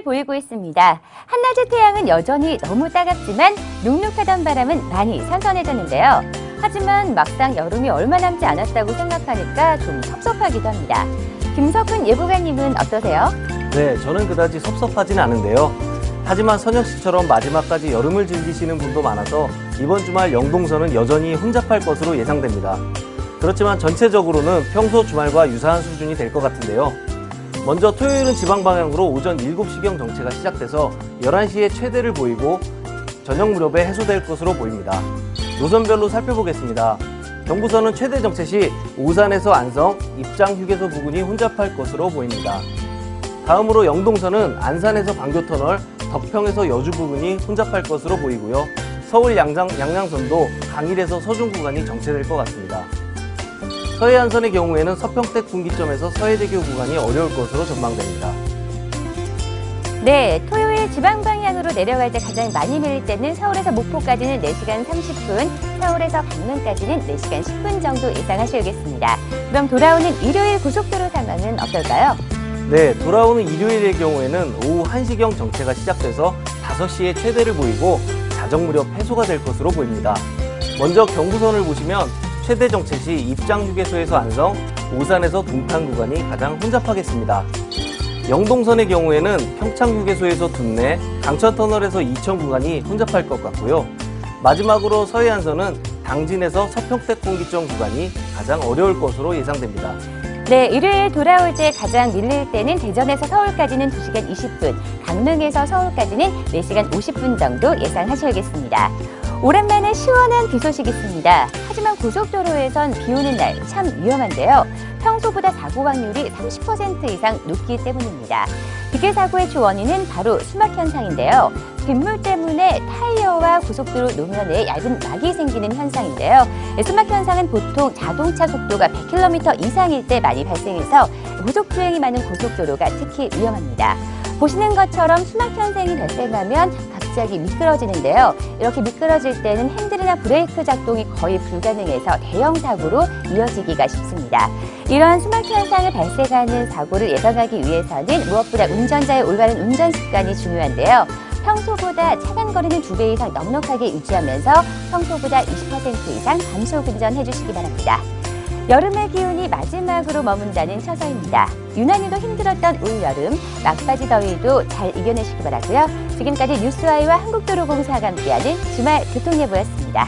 모습을 보이고 있습니다. 한낮의 태양은 여전히 너무 따갑지만 눅눅하던 바람은 많이 선선해졌는데요. 하지만 막상 여름이 얼마 남지 않았다고 생각하니까 좀 섭섭하기도 합니다. 김석훈 예보관님은 어떠세요? 네, 저는 그다지 섭섭하진 않은데요. 하지만 선영 씨처럼 마지막까지 여름을 즐기시는 분도 많아서 이번 주말 영동선은 여전히 혼잡할 것으로 예상됩니다. 그렇지만 전체적으로는 평소 주말과 유사한 수준이 될 것 같은데요. 먼저 토요일은 지방 방향으로 오전 7시경 정체가 시작돼서 11시에 최대를 보이고 저녁 무렵에 해소될 것으로 보입니다. 노선별로 살펴보겠습니다. 경부선은 최대 정체 시 오산에서 안성, 입장 휴게소 부근이 혼잡할 것으로 보입니다. 다음으로 영동선은 안산에서 방교터널, 덕평에서 여주 부근이 혼잡할 것으로 보이고요. 서울 양양선도 강일에서 서중 구간이 정체될 것 같습니다. 서해안선의 경우에는 서평택 분기점에서 서해대교 구간이 어려울 것으로 전망됩니다. 네, 토요일 지방 방향으로 내려갈 때 가장 많이 밀릴 때는 서울에서 목포까지는 4시간 30분, 서울에서 강릉까지는 4시간 10분 정도 예상하셔야겠습니다. 그럼 돌아오는 일요일 고속도로 상황은 어떨까요? 네, 돌아오는 일요일의 경우에는 오후 1시경 정체가 시작돼서 5시에 최대를 보이고 자정 무렵 해소가 될 것으로 보입니다. 먼저 경부선을 보시면 최대 정체 시 입장 휴게소에서 안성, 오산에서 동탄 구간이 가장 혼잡하겠습니다. 영동선의 경우에는 평창 휴게소에서 둔내, 강천터널에서 이천 구간이 혼잡할 것 같고요. 마지막으로 서해안선은 당진에서 서평택 분기점 구간이 가장 어려울 것으로 예상됩니다. 네, 일요일 돌아올 때 가장 밀릴 때는 대전에서 서울까지는 2시간 20분, 강릉에서 서울까지는 4시간 50분 정도 예상하셔야겠습니다. 오랜만에 시원한 비 소식 있습니다. 하지만 고속도로에선 비 오는 날 참 위험한데요. 평소보다 사고 확률이 30% 이상 높기 때문입니다. 비계 사고의 주 원인은 바로 수막 현상인데요. 빗물 때문에 타이어와 고속도로 노면에 얇은 막이 생기는 현상인데요. 수막 현상은 보통 자동차 속도가 100km 이상일 때 많이 발생해서 고속주행이 많은 고속도로가 특히 위험합니다. 보시는 것처럼 수막 현상이 발생하면 갑자기 미끄러지는데요. 이렇게 미끄러질 때는 핸들이나 브레이크 작동이 거의 불가능해서 대형 사고로 이어지기가 쉽습니다. 이러한 수막 현상을 발생하는 사고를 예방하기 위해서는 무엇보다 운전자의 올바른 운전 습관이 중요한데요. 평소보다 차간 거리는 2배 이상 넉넉하게 유지하면서 평소보다 20% 이상 감속 운전해 주시기 바랍니다. 여름의 기운이 마지막으로 머문다는 처서입니다. 유난히도 힘들었던 올여름, 막바지 더위도 잘 이겨내시기 바라고요. 지금까지 뉴스와이와 한국도로공사가 함께하는 주말 교통예보였습니다.